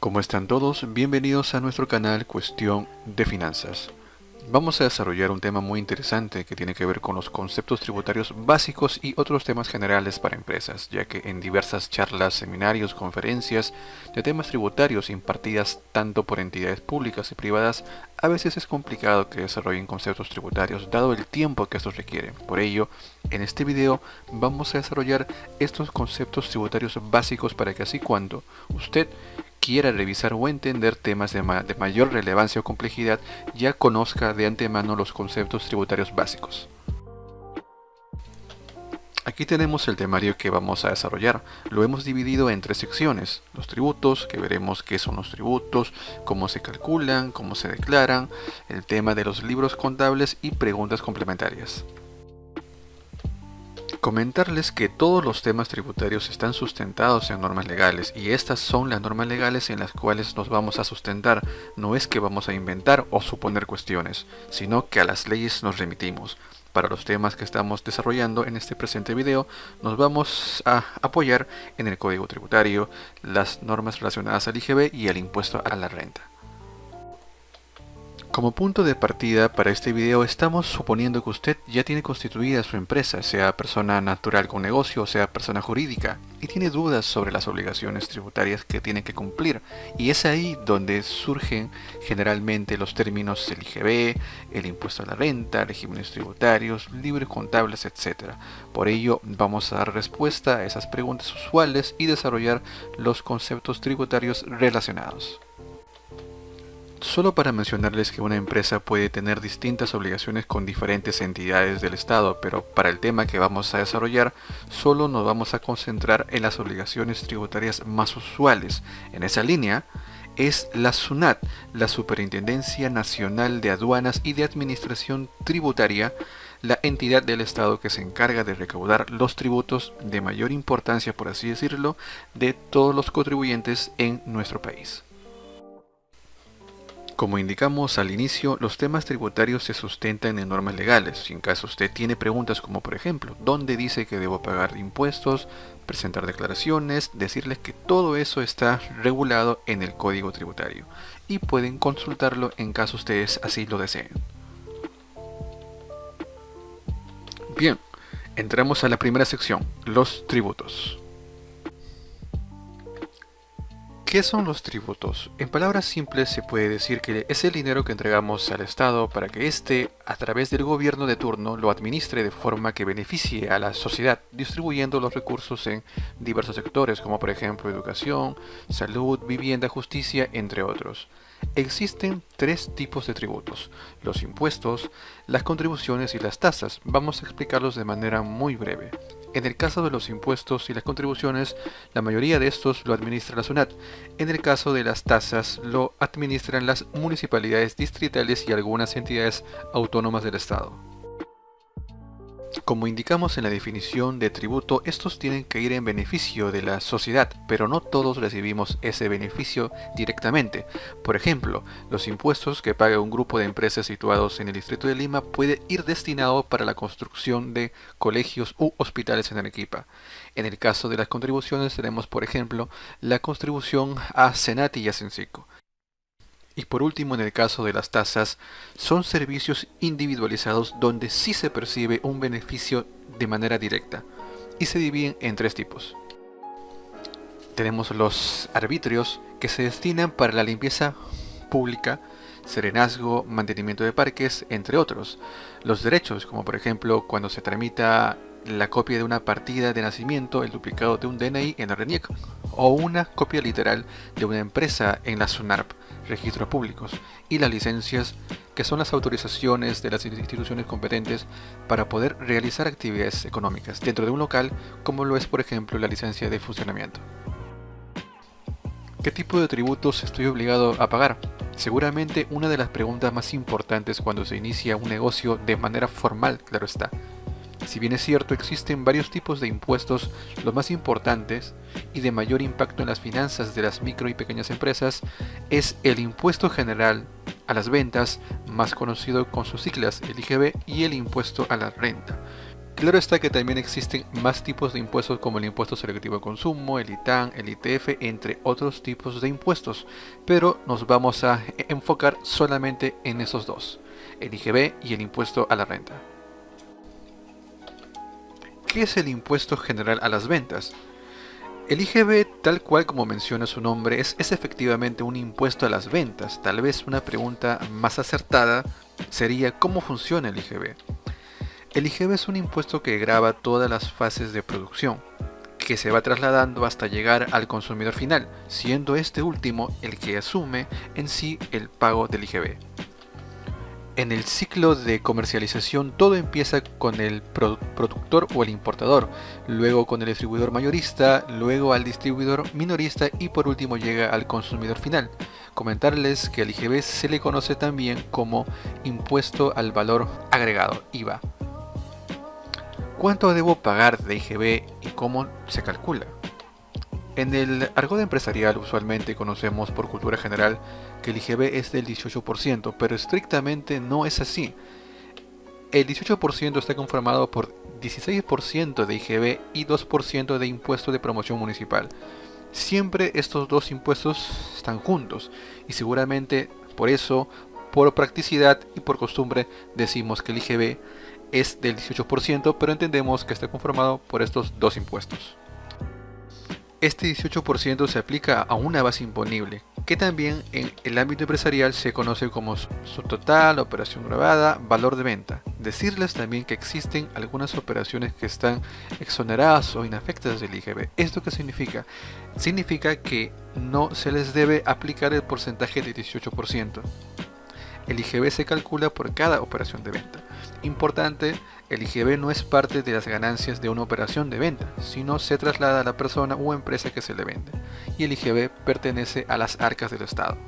¿Cómo están todos? Bienvenidos a nuestro canal Cuestión de Finanzas. Vamos a desarrollar un tema muy interesante que tiene que ver con los conceptos tributarios básicos y otros temas generales para empresas, ya que en diversas charlas, seminarios, conferencias de temas tributarios impartidas tanto por entidades públicas y privadas, a veces es complicado que desarrollen conceptos tributarios dado el tiempo que estos requieren. Por ello, en este video vamos a desarrollar estos conceptos tributarios básicos para que así cuando usted quiera revisar o entender temas de mayor relevancia o complejidad, ya conozca de antemano los conceptos tributarios básicos. Aquí tenemos el temario que vamos a desarrollar. Lo hemos dividido en 3 secciones. Los tributos, que veremos qué son los tributos, cómo se calculan, cómo se declaran, el tema de los libros contables y preguntas complementarias. Comentarles que todos los temas tributarios están sustentados en normas legales y estas son las normas legales en las cuales nos vamos a sustentar. No es que vamos a inventar o suponer cuestiones, sino que a las leyes nos remitimos. Para los temas que estamos desarrollando en este presente video, nos vamos a apoyar en el Código Tributario, las normas relacionadas al IGB y al impuesto a la renta. Como punto de partida para este video estamos suponiendo que usted ya tiene constituida su empresa, sea persona natural con negocio o sea persona jurídica, y tiene dudas sobre las obligaciones tributarias que tiene que cumplir, y es ahí donde surgen generalmente los términos el IGB, el impuesto a la renta, regímenes tributarios, libros contables, etc. Por ello vamos a dar respuesta a esas preguntas usuales y desarrollar los conceptos tributarios relacionados. Solo para mencionarles que una empresa puede tener distintas obligaciones con diferentes entidades del Estado, pero para el tema que vamos a desarrollar, solo nos vamos a concentrar en las obligaciones tributarias más usuales. En esa línea es la SUNAT, la Superintendencia Nacional de Aduanas y de Administración Tributaria, la entidad del Estado que se encarga de recaudar los tributos de mayor importancia, por así decirlo, de todos los contribuyentes en nuestro país. Como indicamos al inicio, los temas tributarios se sustentan en normas legales. Si en caso usted tiene preguntas como por ejemplo, ¿dónde dice que debo pagar impuestos, presentar declaraciones? Decirles que todo eso está regulado en el Código Tributario y pueden consultarlo en caso ustedes así lo deseen. Bien, entramos a la primera sección, los tributos. ¿Qué son los tributos? En palabras simples se puede decir que es el dinero que entregamos al Estado para que éste, a través del gobierno de turno, lo administre de forma que beneficie a la sociedad, distribuyendo los recursos en diversos sectores, como por ejemplo educación, salud, vivienda, justicia, entre otros. Existen 3 tipos de tributos: los impuestos, las contribuciones y las tasas. Vamos a explicarlos de manera muy breve. En el caso de los impuestos y las contribuciones, la mayoría de estos lo administra la SUNAT. En el caso de las tasas, lo administran las municipalidades distritales y algunas entidades autónomas del Estado. Como indicamos en la definición de tributo, estos tienen que ir en beneficio de la sociedad, pero no todos recibimos ese beneficio directamente. Por ejemplo, los impuestos que paga un grupo de empresas situados en el distrito de Lima puede ir destinado para la construcción de colegios u hospitales en Arequipa. En el caso de las contribuciones tenemos, por ejemplo, la contribución a Senati y a Sensico. Y por último, en el caso de las tasas, son servicios individualizados donde sí se percibe un beneficio de manera directa y se dividen en 3 tipos. Tenemos los arbitrios, que se destinan para la limpieza pública, serenazgo, mantenimiento de parques, entre otros. Los derechos, como por ejemplo cuando se tramita la copia de una partida de nacimiento, el duplicado de un DNI en la RENIEC, o una copia literal de una empresa en la SUNARP, registros públicos, y las licencias, que son las autorizaciones de las instituciones competentes para poder realizar actividades económicas dentro de un local, como lo es por ejemplo la licencia de funcionamiento. ¿Qué tipo de tributos estoy obligado a pagar? Seguramente una de las preguntas más importantes cuando se inicia un negocio de manera formal, claro está. Si bien es cierto, existen varios tipos de impuestos, los más importantes y de mayor impacto en las finanzas de las micro y pequeñas empresas es el impuesto general a las ventas, más conocido con sus siglas, el IGB, y el impuesto a la renta, Claro está que también existen más tipos de impuestos como el impuesto selectivo al consumo, el ITAN, el ITF, entre otros tipos de impuestos, pero nos vamos a enfocar solamente en esos dos, el IGB y el impuesto a la renta. ¿Qué es el impuesto general a las ventas? El IGB, tal cual como menciona su nombre, es efectivamente un impuesto a las ventas. Tal vez una pregunta más acertada sería ¿cómo funciona el IGB? El IGB es un impuesto que grava todas las fases de producción, que se va trasladando hasta llegar al consumidor final, siendo este último el que asume en sí el pago del IGB. En el ciclo de comercialización todo empieza con el productor o el importador, luego con el distribuidor mayorista, luego al distribuidor minorista y por último llega al consumidor final. Comentarles que al IGB se le conoce también como impuesto al valor agregado, IVA. ¿Cuánto debo pagar de IGB y cómo se calcula? En el argot empresarial usualmente conocemos por cultura general que el IGB es del 18%, pero estrictamente no es así. El 18% está conformado por 16% de IGB y 2% de impuesto de promoción municipal. Siempre estos dos impuestos están juntos y seguramente por eso, por practicidad y por costumbre, decimos que el IGB es del 18%, pero entendemos que está conformado por estos dos impuestos. Este 18% se aplica a una base imponible, que también en el ámbito empresarial se conoce como subtotal, operación gravada, valor de venta. Decirles también que existen algunas operaciones que están exoneradas o inafectas del IGB. ¿Esto qué significa? Significa que no se les debe aplicar el porcentaje de 18%. El IGB se calcula por cada operación de venta. Importante, el IGB no es parte de las ganancias de una operación de venta, sino se traslada a la persona o empresa que se le vende, y el IGB pertenece a las arcas del Estado.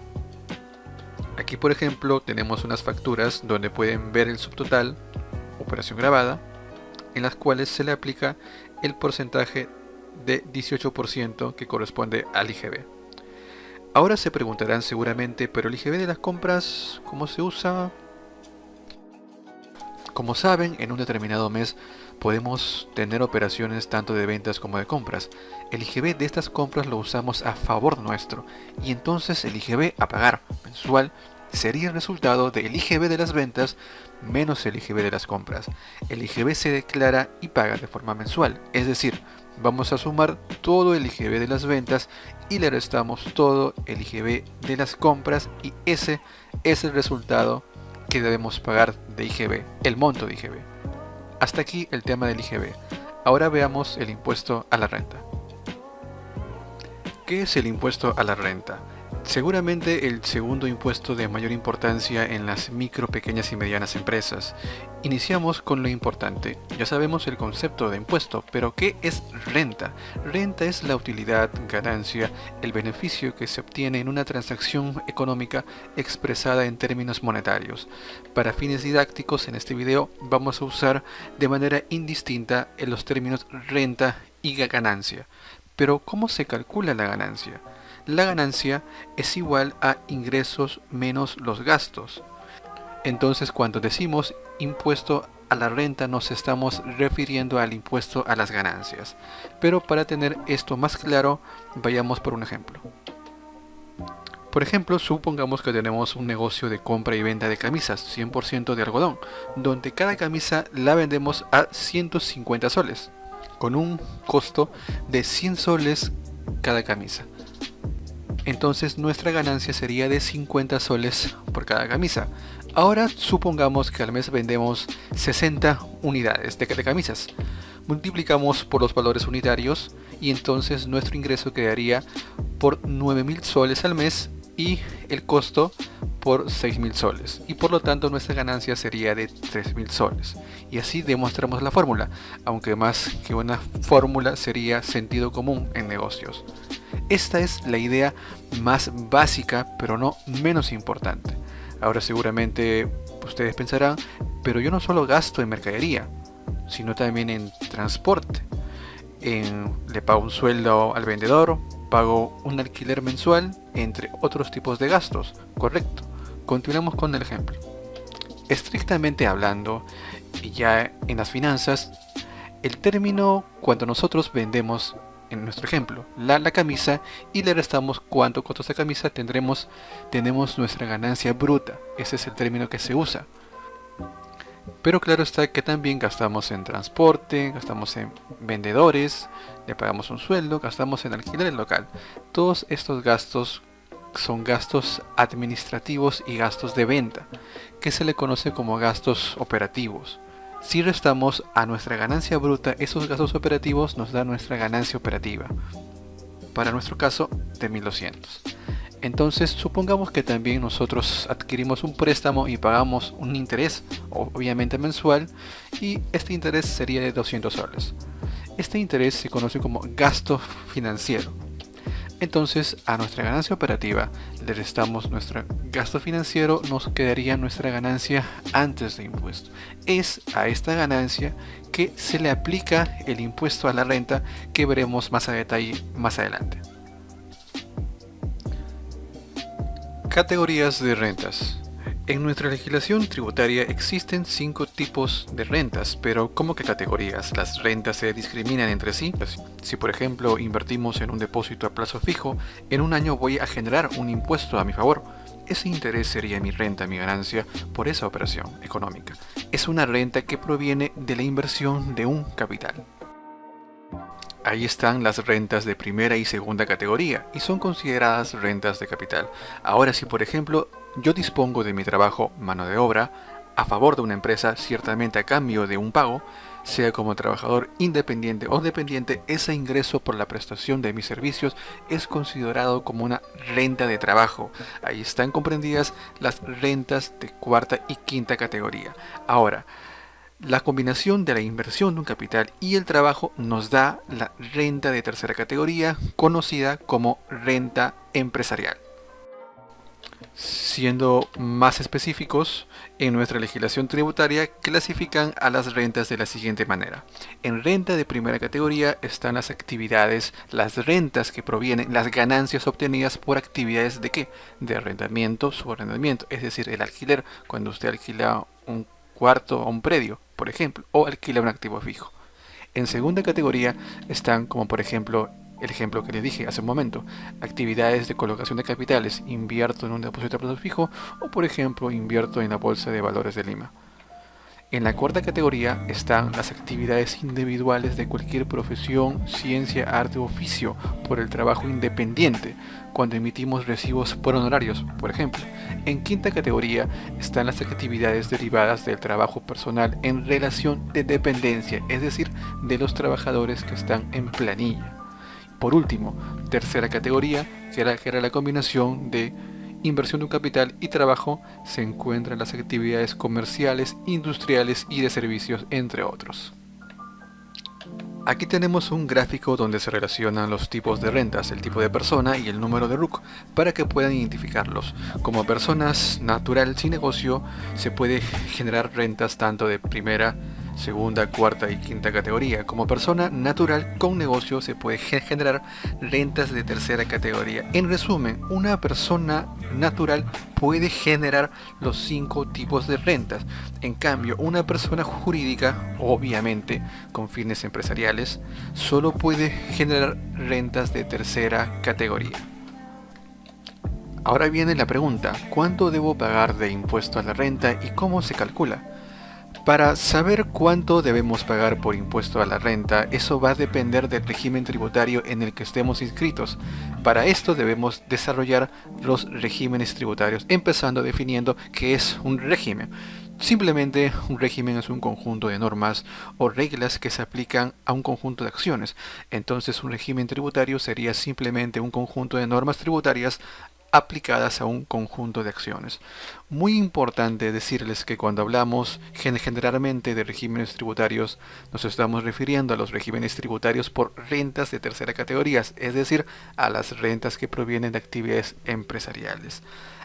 Aquí por ejemplo tenemos unas facturas donde pueden ver el subtotal, operación gravada, en las cuales se le aplica el porcentaje de 18% que corresponde al IGB. Ahora se preguntarán seguramente, pero el IGB de las compras, ¿cómo se usa? Como saben, en un determinado mes podemos tener operaciones tanto de ventas como de compras. El IGB de estas compras lo usamos a favor nuestro y entonces el IGB a pagar mensual sería el resultado del IGB de las ventas menos el IGB de las compras. El IGB se declara y paga de forma mensual, es decir, vamos a sumar todo el IGB de las ventas y le restamos todo el IGB de las compras y ese es el resultado que debemos pagar de IGB, el monto de IGB. Hasta aquí el tema del IGB. Ahora veamos el impuesto a la renta. ¿Qué es el impuesto a la renta? Seguramente el segundo impuesto de mayor importancia en las micro, pequeñas y medianas empresas. Iniciamos con lo importante. Ya sabemos el concepto de impuesto, pero ¿qué es renta? Renta es la utilidad, ganancia, el beneficio que se obtiene en una transacción económica expresada en términos monetarios. Para fines didácticos, en este video vamos a usar de manera indistinta los términos renta y ganancia. Pero ¿cómo se calcula la ganancia? La ganancia es igual a ingresos menos los gastos. Entonces cuando decimos impuesto a la renta nos estamos refiriendo al impuesto a las ganancias. Pero para tener esto más claro, vayamos por un ejemplo. Por ejemplo, supongamos que tenemos un negocio de compra y venta de camisas 100% de algodón, donde cada camisa la vendemos a 150 soles, con un costo de 100 soles cada camisa. Entonces nuestra ganancia sería de 50 soles por cada camisa. Ahora supongamos que al mes vendemos 60 unidades de camisas. Multiplicamos por los valores unitarios y entonces nuestro ingreso quedaría por 9.000 soles al mes y el costo por 6.000 soles. Y por lo tanto nuestra ganancia sería de 3.000 soles. Y así demostramos la fórmula, aunque más que una fórmula sería sentido común en negocios. Esta es la idea más básica, pero no menos importante. Ahora seguramente ustedes pensarán, pero yo no solo gasto en mercadería, sino también en transporte. Le pago un sueldo al vendedor, pago un alquiler mensual, entre otros tipos de gastos. Correcto. Continuemos con el ejemplo. Estrictamente hablando, y ya en las finanzas, el término cuando nosotros vendemos, en nuestro ejemplo, la camisa y le restamos cuánto costó esa camisa, tenemos nuestra ganancia bruta. Ese es el término que se usa. Pero claro está que también gastamos en transporte, gastamos en vendedores, le pagamos un sueldo, gastamos en alquiler el local. Todos estos gastos son gastos administrativos y gastos de venta, que se le conoce como gastos operativos. Si restamos a nuestra ganancia bruta esos gastos operativos, nos da nuestra ganancia operativa. Para nuestro caso, de 1200. Entonces, supongamos que también nosotros adquirimos un préstamo y pagamos un interés, obviamente mensual, y este interés sería de 200 soles. Este interés se conoce como gasto financiero. Entonces, a nuestra ganancia operativa le restamos nuestro gasto financiero, nos quedaría nuestra ganancia antes de impuesto. Es a esta ganancia que se le aplica el impuesto a la renta, que veremos más a detalle más adelante. Categorías de rentas. En nuestra legislación tributaria existen 5 tipos de rentas, pero ¿cómo que categorías? ¿Las rentas se discriminan entre sí? Si por ejemplo invertimos en un depósito a plazo fijo, en un año voy a generar un impuesto a mi favor. Ese interés sería mi renta, mi ganancia por esa operación económica. Es una renta que proviene de la inversión de un capital. Ahí están las rentas de primera y segunda categoría y son consideradas rentas de capital. Ahora, si por ejemplo yo dispongo de mi trabajo, mano de obra, a favor de una empresa, ciertamente a cambio de un pago, sea como trabajador independiente o dependiente, ese ingreso por la prestación de mis servicios es considerado como una renta de trabajo. Ahí están comprendidas las rentas de cuarta y quinta categoría. Ahora, la combinación de la inversión de un capital y el trabajo nos da la renta de tercera categoría, conocida como renta empresarial. Siendo más específicos, en nuestra legislación tributaria clasifican a las rentas de la siguiente manera. En renta de primera categoría están las actividades, las rentas que provienen, las ganancias obtenidas por actividades de ¿qué? De arrendamiento, subarrendamiento, es decir, el alquiler, cuando usted alquila un cuarto o un predio, por ejemplo, o alquila un activo fijo. En segunda categoría están, como por ejemplo, el ejemplo que les dije hace un momento, actividades de colocación de capitales, invierto en un depósito a plazo fijo o por ejemplo invierto en la Bolsa de Valores de Lima. En la cuarta categoría están las actividades individuales de cualquier profesión, ciencia, arte o oficio por el trabajo independiente, cuando emitimos recibos por honorarios, por ejemplo. En quinta categoría están las actividades derivadas del trabajo personal en relación de dependencia, es decir, de los trabajadores que están en planilla. Por último, tercera categoría, que era la combinación de inversión de un capital y trabajo, se encuentran las actividades comerciales, industriales y de servicios, entre otros. Aquí tenemos un gráfico donde se relacionan los tipos de rentas, el tipo de persona y el número de RUC, para que puedan identificarlos. Como personas natural sin negocio, se puede generar rentas tanto de primera, segunda, cuarta y quinta categoría. Como persona natural con negocio se puede generar rentas de tercera categoría. En resumen, una persona natural puede generar los 5 tipos de rentas. En cambio, una persona jurídica, obviamente con fines empresariales, solo puede generar rentas de tercera categoría. Ahora viene la pregunta, ¿cuánto debo pagar de impuesto a la renta y cómo se calcula? Para saber cuánto debemos pagar por impuesto a la renta, eso va a depender del régimen tributario en el que estemos inscritos. Para esto debemos desarrollar los regímenes tributarios, empezando definiendo qué es un régimen. Simplemente un régimen es un conjunto de normas o reglas que se aplican a un conjunto de acciones. Entonces un régimen tributario sería simplemente un conjunto de normas tributarias aplicadas a un conjunto de acciones. Muy importante decirles que cuando hablamos generalmente de regímenes tributarios, nos estamos refiriendo a los regímenes tributarios por rentas de tercera categoría, es decir, a las rentas que provienen de actividades empresariales.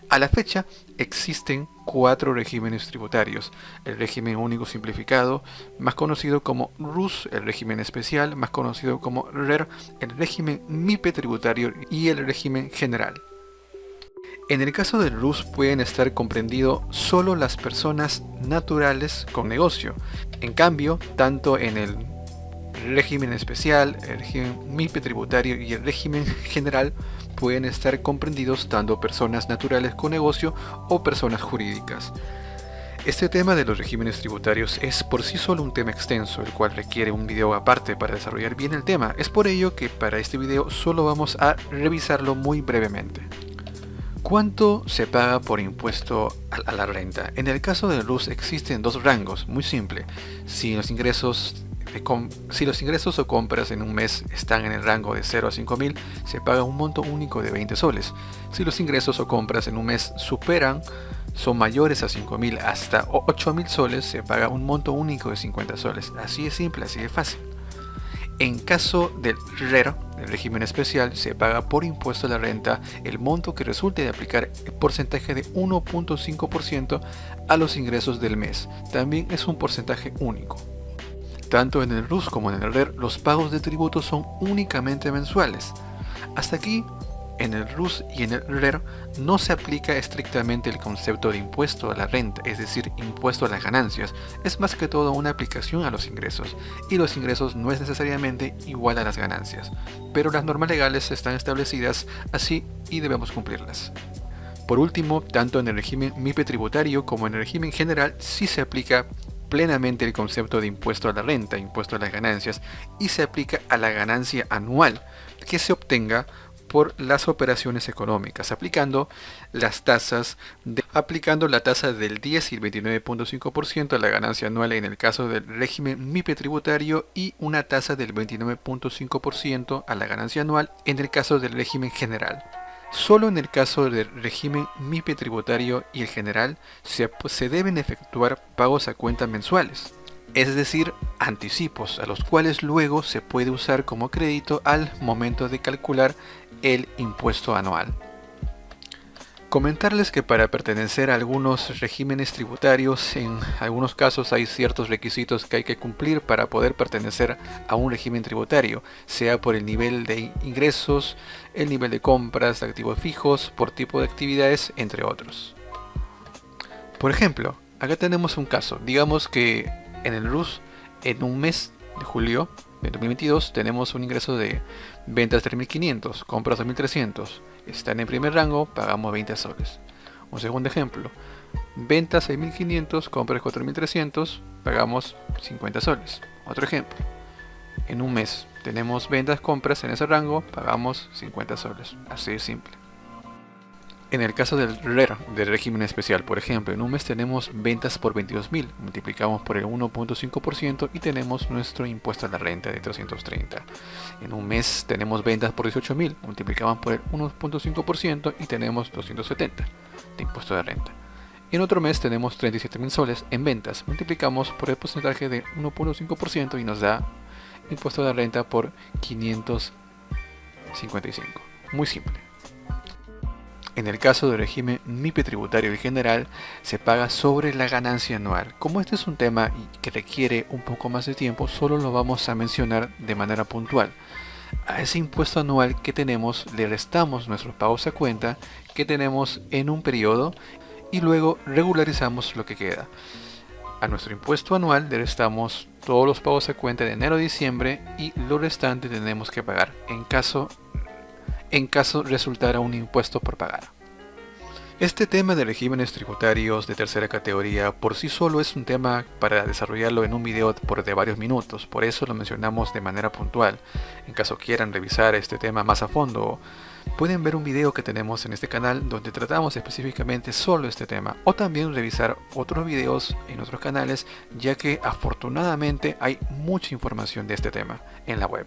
A la fecha existen 4 regímenes tributarios: el régimen único simplificado, más conocido como RUS, el régimen especial, más conocido como RER, el régimen MIPE tributario y el régimen general. En el caso del RUS pueden estar comprendidos solo las personas naturales con negocio. En cambio, tanto en el régimen especial, el régimen MIPE tributario y el régimen general pueden estar comprendidos tanto personas naturales con negocio o personas jurídicas. Este tema de los regímenes tributarios es por sí solo un tema extenso, el cual requiere un video aparte para desarrollar bien el tema. Es por ello que para este video solo vamos a revisarlo muy brevemente. ¿Cuánto se paga por impuesto a la renta? En el caso del RUS existen dos rangos, muy simple. Si los ingresos o compras en un mes están en el rango de 0 a 5.000, se paga un monto único de 20 soles. Si los ingresos o compras en un mes son mayores a 5.000 hasta 8.000 soles, se paga un monto único de 50 soles. Así de simple, así de fácil. En caso del RER, el régimen especial, se paga por impuesto a la renta el monto que resulte de aplicar el porcentaje de 1.5% a los ingresos del mes. También es un porcentaje único. Tanto en el RUS como en el RER, los pagos de tributo son únicamente mensuales. Hasta aquí, en el RUS y en el RER no se aplica estrictamente el concepto de impuesto a la renta, es decir, impuesto a las ganancias. Es más que todo una aplicación a los ingresos, y los ingresos no es necesariamente igual a las ganancias, pero las normas legales están establecidas así y debemos cumplirlas. Por último, tanto en el régimen MIPE tributario como en el régimen general sí se aplica plenamente el concepto de impuesto a la renta, impuesto a las ganancias, y se aplica a la ganancia anual que se obtenga por las operaciones económicas, aplicando la tasa del 10 y el 29.5% a la ganancia anual en el caso del régimen MIPE tributario y una tasa del 29.5% a la ganancia anual en el caso del régimen general. Solo en el caso del régimen MIPE tributario y el general se deben efectuar pagos a cuenta mensuales, es decir, anticipos, a los cuales luego se puede usar como crédito al momento de calcular el impuesto anual. Comentarles que para pertenecer a algunos regímenes tributarios, en algunos casos hay ciertos requisitos que hay que cumplir para poder pertenecer a un régimen tributario, sea por el nivel de ingresos, el nivel de compras de activos fijos, por tipo de actividades, entre otros. Por ejemplo, acá tenemos un caso. Digamos que en el RUS, en un mes de julio de 2022, tenemos un ingreso de ventas 3.500, compras 2.300. Están en primer rango, pagamos 20 soles. Un segundo ejemplo, ventas 6.500, compras 4.300, pagamos 50 soles. Otro ejemplo, en un mes tenemos ventas, compras en ese rango, pagamos 50 soles. Así de simple. En el caso del RER, del régimen especial, por ejemplo, en un mes tenemos ventas por 22.000, multiplicamos por el 1.5% y tenemos nuestro impuesto a la renta de 330. En un mes tenemos ventas por 18.000, multiplicamos por el 1.5% y tenemos 270 de impuesto de renta. En otro mes tenemos 37.000 soles en ventas, multiplicamos por el porcentaje de 1.5% y nos da impuesto de renta por 555. Muy simple. En el caso del régimen MIPE tributario y general, se paga sobre la ganancia anual. Como este es un tema que requiere un poco más de tiempo, solo lo vamos a mencionar de manera puntual. A ese impuesto anual que tenemos le restamos nuestros pagos a cuenta que tenemos en un periodo y luego regularizamos lo que queda. A nuestro impuesto anual le restamos todos los pagos a cuenta de enero a diciembre y lo restante tenemos que pagar en caso resultara un impuesto por pagar. Este tema de regímenes tributarios de tercera categoría por sí solo es un tema para desarrollarlo en un video de varios minutos, por eso lo mencionamos de manera puntual. En caso quieran revisar este tema más a fondo, pueden ver un video que tenemos en este canal donde tratamos específicamente solo este tema, o también revisar otros videos en otros canales, ya que afortunadamente hay mucha información de este tema en la web.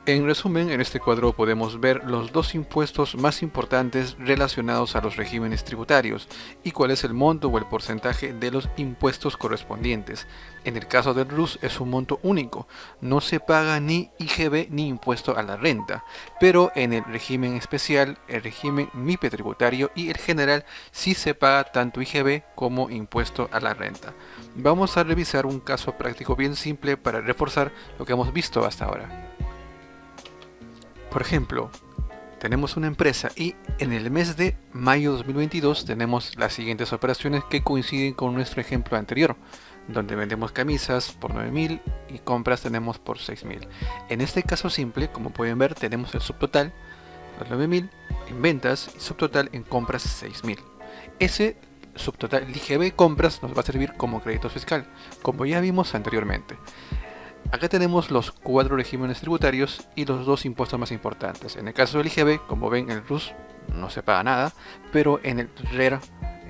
En resumen, en este cuadro podemos ver los dos impuestos más importantes relacionados a los regímenes tributarios y cuál es el monto o el porcentaje de los impuestos correspondientes. En el caso del RUS es un monto único, no se paga ni IGB ni impuesto a la renta, pero en el régimen especial, el régimen MIPE tributario y el general sí se paga tanto IGB como impuesto a la renta. Vamos a revisar un caso práctico bien simple para reforzar lo que hemos visto hasta ahora. Por ejemplo, tenemos una empresa y en el mes de mayo 2022 tenemos las siguientes operaciones que coinciden con nuestro ejemplo anterior. donde vendemos camisas por 9.000 y compras tenemos por 6.000. En este caso simple, como pueden ver, tenemos el subtotal, los 9.000 en ventas y subtotal en compras 6.000. Ese subtotal, el IGB compras, nos va a servir como crédito fiscal, como ya vimos anteriormente. Acá tenemos los 4 regímenes tributarios y los 2 impuestos más importantes. En el caso del IGB, como ven, en el RUS no se paga nada, pero en el RER,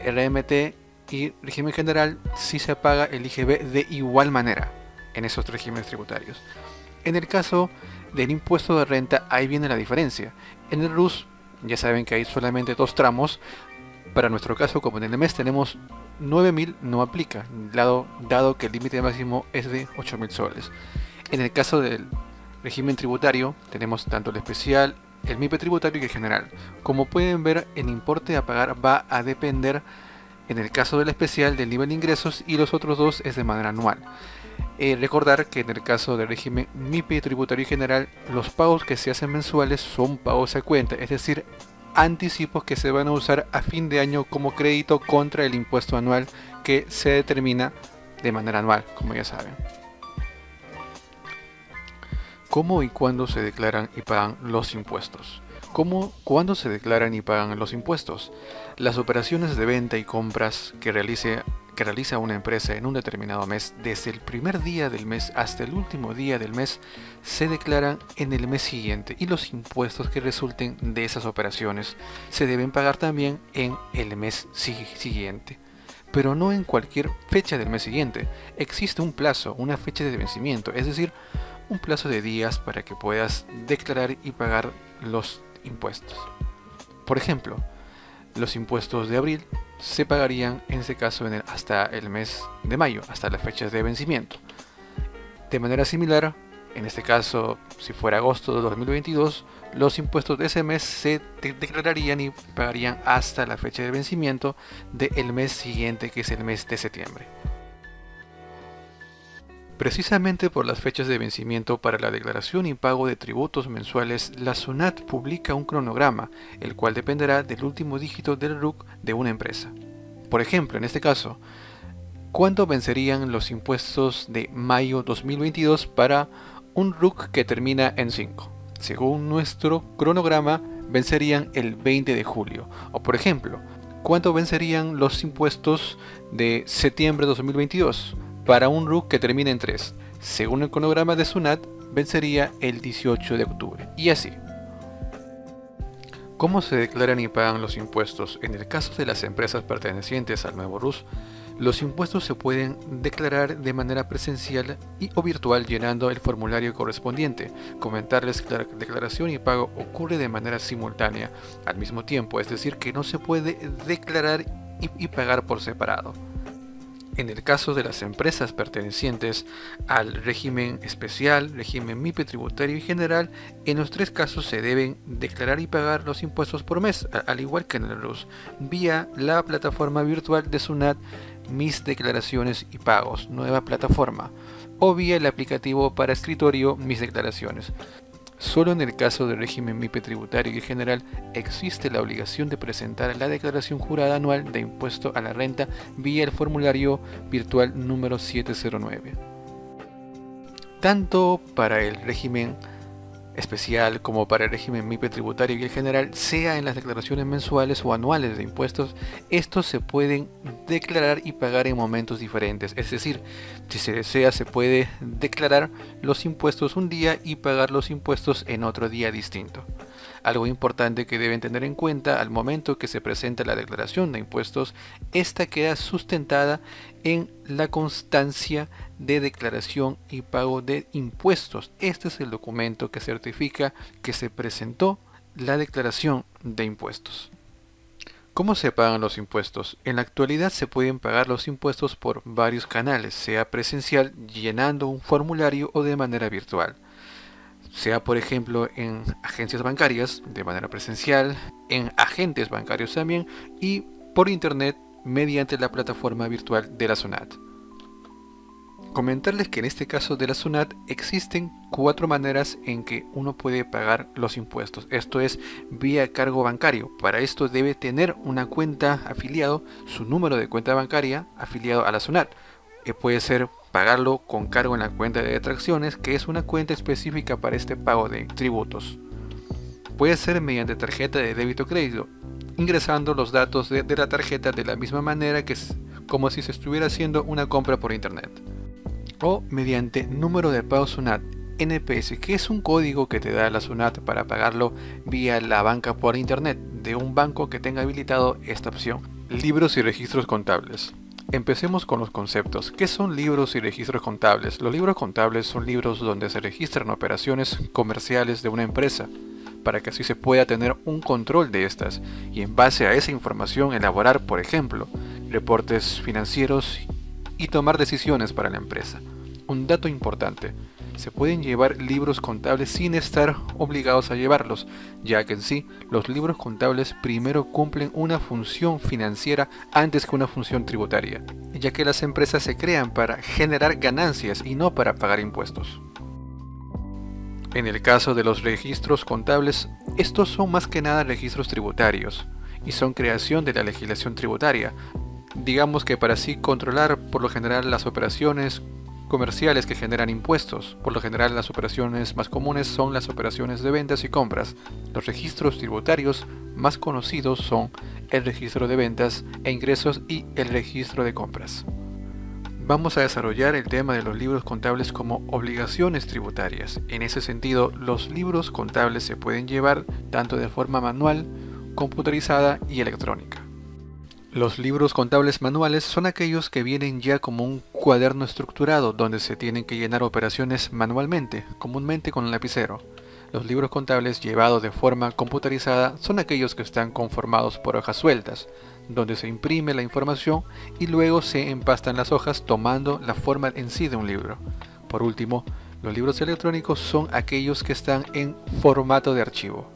RMT y régimen general sí se paga el IGB de igual manera en esos regímenes tributarios. En el caso del impuesto de renta, ahí viene la diferencia. En el RUS ya saben que hay solamente 2 tramos. Para nuestro caso, como en el mes tenemos 9.000, no aplica, dado que el límite máximo es de 8.000 soles. En el caso del régimen tributario, tenemos tanto el especial, el MIPE tributario y el general. Como pueden ver, el importe a pagar va a depender, en el caso del especial, del nivel de ingresos, y los otros dos es de manera anual. Recordar que en el caso del régimen MIPE tributario y general, los pagos que se hacen mensuales son pagos a cuenta, es decir, anticipos que se van a usar a fin de año como crédito contra el impuesto anual que se determina de manera anual, como ya saben. ¿Cómo y cuándo se declaran y pagan los impuestos? ¿Cuándo se declaran y pagan los impuestos? Las operaciones de venta y compras que realiza una empresa en un determinado mes, desde el primer día del mes hasta el último día del mes, se declaran en el mes siguiente, y los impuestos que resulten de esas operaciones se deben pagar también en el mes siguiente. Pero no en cualquier fecha del mes siguiente. Existe un plazo, una fecha de vencimiento, es decir, un plazo de días para que puedas declarar y pagar los impuestos. Por ejemplo, los impuestos de abril se pagarían en este caso hasta el mes de mayo, hasta las fechas de vencimiento. De manera similar, en este caso, si fuera agosto de 2022, los impuestos de ese mes se declararían y pagarían hasta la fecha de vencimiento del mes siguiente, que es el mes de septiembre. Precisamente por las fechas de vencimiento para la declaración y pago de tributos mensuales, la SUNAT publica un cronograma, el cual dependerá del último dígito del RUC de una empresa. Por ejemplo, en este caso, ¿cuándo vencerían los impuestos de mayo 2022 para un RUC que termina en 5? Según nuestro cronograma, vencerían el 20 de julio. O por ejemplo, ¿cuándo vencerían los impuestos de septiembre 2022? Para un RUC que termina en 3, según el cronograma de SUNAT, vencería el 18 de octubre, y así. ¿Cómo se declaran y pagan los impuestos? En el caso de las empresas pertenecientes al nuevo RUS, los impuestos se pueden declarar de manera presencial o virtual llenando el formulario correspondiente. Comentarles que la declaración y pago ocurre de manera simultánea al mismo tiempo, es decir, que no se puede declarar y pagar por separado. En el caso de las empresas pertenecientes al régimen especial, régimen MIPE tributario y general, en los 3 casos se deben declarar y pagar los impuestos por mes, al igual que en el RUS, vía la plataforma virtual de SUNAT Mis Declaraciones y Pagos, nueva plataforma, o vía el aplicativo para escritorio Mis Declaraciones. Solo en el caso del régimen MIPE tributario y general existe la obligación de presentar la declaración jurada anual de impuesto a la renta vía el formulario virtual número 709. Tanto para el régimen especial como para el régimen MIPE tributario y el general, sea en las declaraciones mensuales o anuales de impuestos, estos se pueden declarar y pagar en momentos diferentes. Es decir, si se desea, se puede declarar los impuestos un día y pagar los impuestos en otro día distinto. Algo importante que deben tener en cuenta al momento que se presenta la declaración de impuestos, esta queda sustentada en la constancia de declaración y pago de impuestos. Este es el documento que certifica que se presentó la declaración de impuestos. ¿Cómo se pagan los impuestos? En la actualidad se pueden pagar los impuestos por varios canales, sea presencial, llenando un formulario, o de manera virtual. Sea por ejemplo en agencias bancarias de manera presencial, en agentes bancarios también, y por internet mediante la plataforma virtual de la SUNAT. Comentarles que en este caso de la SUNAT existen 4 maneras en que uno puede pagar los impuestos. Esto es vía cargo bancario. Para esto debe tener una cuenta afiliado, su número de cuenta bancaria afiliado a la SUNAT. puede ser pagarlo con cargo en la cuenta de detracciones, que es una cuenta específica para este pago de tributos. Puede ser mediante tarjeta de débito o crédito, ingresando los datos de la tarjeta de la misma manera que es como si se estuviera haciendo una compra por internet. O mediante número de pago SUNAT, NPS, que es un código que te da la SUNAT para pagarlo vía la banca por internet de un banco que tenga habilitado esta opción. Libros y registros contables. Empecemos con los conceptos. ¿Qué son libros y registros contables? Los libros contables son libros donde se registran operaciones comerciales de una empresa, para que así se pueda tener un control de estas y en base a esa información elaborar, por ejemplo, reportes financieros y tomar decisiones para la empresa. Un dato importante: se pueden llevar libros contables sin estar obligados a llevarlos, ya que en sí los libros contables primero cumplen una función financiera antes que una función tributaria, ya que las empresas se crean para generar ganancias y no para pagar impuestos. En el caso de los registros contables, estos son más que nada registros tributarios y son creación de la legislación tributaria, digamos que para así controlar por lo general las operaciones comerciales que generan impuestos. Por lo general las operaciones más comunes son las operaciones de ventas y compras. Los registros tributarios más conocidos son el registro de ventas e ingresos y el registro de compras. Vamos a desarrollar el tema de los libros contables como obligaciones tributarias. En ese sentido, los libros contables se pueden llevar tanto de forma manual, computarizada y electrónica. Los libros contables manuales son aquellos que vienen ya como un cuaderno estructurado donde se tienen que llenar operaciones manualmente, comúnmente con un lapicero. Los libros contables llevados de forma computarizada son aquellos que están conformados por hojas sueltas, donde se imprime la información y luego se empastan las hojas tomando la forma en sí de un libro. Por último, los libros electrónicos son aquellos que están en formato de archivo.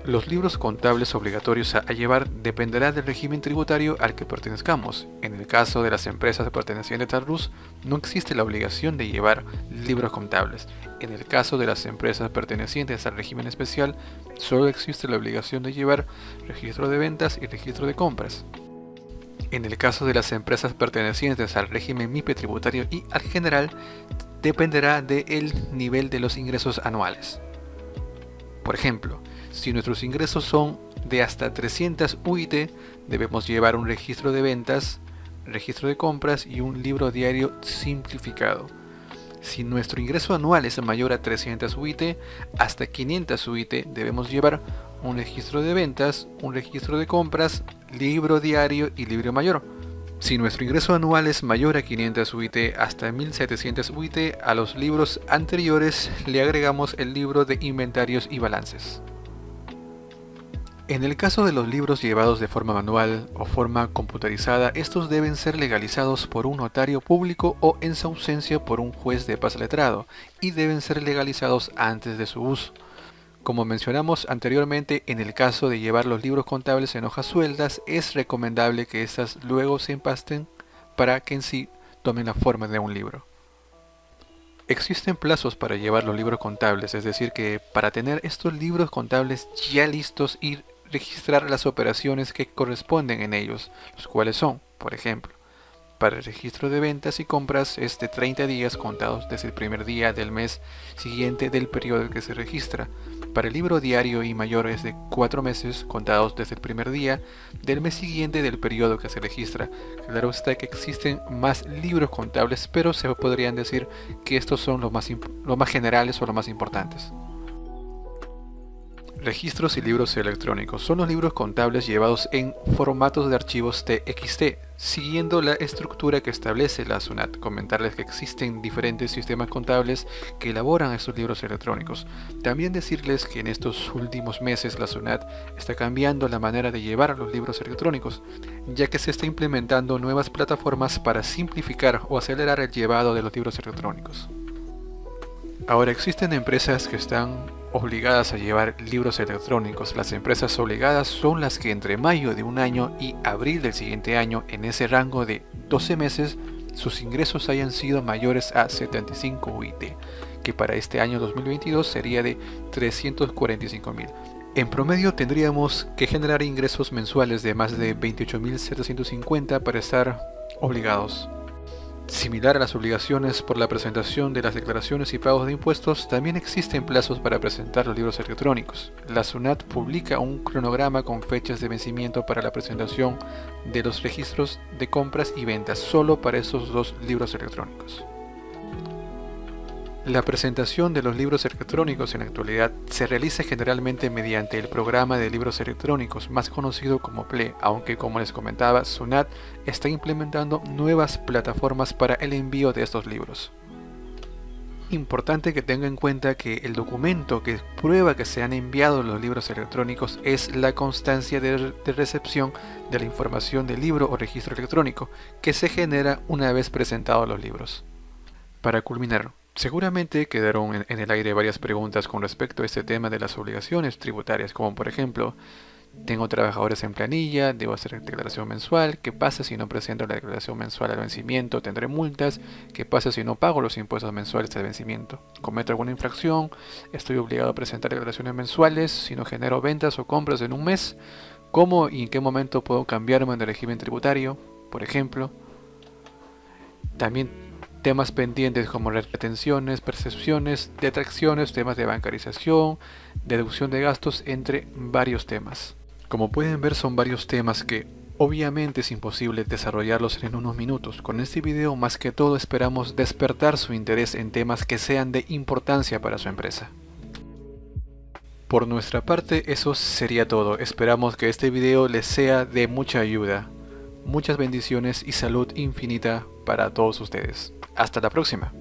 Los libros contables obligatorios a llevar dependerá del régimen tributario al que pertenezcamos. En el caso de las empresas pertenecientes al RUS, no existe la obligación de llevar libros contables. En el caso de las empresas pertenecientes al régimen especial, solo existe la obligación de llevar registro de ventas y registro de compras. En el caso de las empresas pertenecientes al régimen MIPE tributario y al general, dependerá del nivel de los ingresos anuales. Por ejemplo, si nuestros ingresos son de hasta 300 UIT, debemos llevar un registro de ventas, registro de compras y un libro diario simplificado. Si nuestro ingreso anual es mayor a 300 UIT, hasta 500 UIT debemos llevar un registro de ventas, un registro de compras, libro diario y libro mayor. Si nuestro ingreso anual es mayor a 500 UIT hasta 1700 UIT, a los libros anteriores le agregamos el libro de inventarios y balances. En el caso de los libros llevados de forma manual o forma computarizada, estos deben ser legalizados por un notario público o en su ausencia por un juez de paz letrado y deben ser legalizados antes de su uso. Como mencionamos anteriormente, en el caso de llevar los libros contables en hojas sueltas, es recomendable que éstas luego se empasten para que en sí tomen la forma de un libro. Existen plazos para llevar los libros contables, es decir que para tener estos libros contables ya listos y registrar las operaciones que corresponden en ellos, los cuales son, por ejemplo, para el registro de ventas y compras es de 30 días contados desde el primer día del mes siguiente del periodo en que se registra. Para el libro diario y mayor es de 4 meses contados desde el primer día del mes siguiente del periodo que se registra. Claro está que existen más libros contables, pero se podrían decir que estos son los más generales o los más importantes. Registros y libros electrónicos son los libros contables llevados en formatos de archivos TXT, siguiendo la estructura que establece la SUNAT. Comentarles que existen diferentes sistemas contables que elaboran estos libros electrónicos. También decirles que en estos últimos meses la SUNAT está cambiando la manera de llevar los libros electrónicos, ya que se está implementando nuevas plataformas para simplificar o acelerar el llevado de los libros electrónicos. Ahora existen empresas que están obligadas a llevar libros electrónicos. Las empresas obligadas son las que entre mayo de un año y abril del siguiente año, en ese rango de 12 meses, sus ingresos hayan sido mayores a 75 UIT, que para este año 2022 sería de 345.000. En promedio tendríamos que generar ingresos mensuales de más de 28.750 para estar obligados. Similar a las obligaciones por la presentación de las declaraciones y pagos de impuestos, también existen plazos para presentar los libros electrónicos. La SUNAT publica un cronograma con fechas de vencimiento para la presentación de los registros de compras y ventas, solo para esos dos libros electrónicos. La presentación de los libros electrónicos en la actualidad se realiza generalmente mediante el programa de libros electrónicos, más conocido como PLE, aunque como les comentaba, SUNAT está implementando nuevas plataformas para el envío de estos libros. Importante que tenga en cuenta que el documento que prueba que se han enviado los libros electrónicos es la constancia de recepción de la información del libro o registro electrónico, que se genera una vez presentados los libros. Para culminar, seguramente quedaron en el aire varias preguntas con respecto a este tema de las obligaciones tributarias, como por ejemplo, tengo trabajadores en planilla, debo hacer declaración mensual, ¿qué pasa si no presento la declaración mensual al vencimiento? ¿Tendré multas? ¿Qué pasa si no pago los impuestos mensuales al vencimiento? ¿Cometo alguna infracción? ¿Estoy obligado a presentar declaraciones mensuales si no genero ventas o compras en un mes? ¿Cómo y en qué momento puedo cambiarme de régimen tributario, por ejemplo? También temas pendientes como retenciones, percepciones, detracciones, temas de bancarización, deducción de gastos, entre varios temas. Como pueden ver, son varios temas que obviamente es imposible desarrollarlos en unos minutos. Con este video más que todo esperamos despertar su interés en temas que sean de importancia para su empresa. Por nuestra parte eso sería todo. Esperamos que este video les sea de mucha ayuda. Muchas bendiciones y salud infinita para todos ustedes. Hasta la próxima.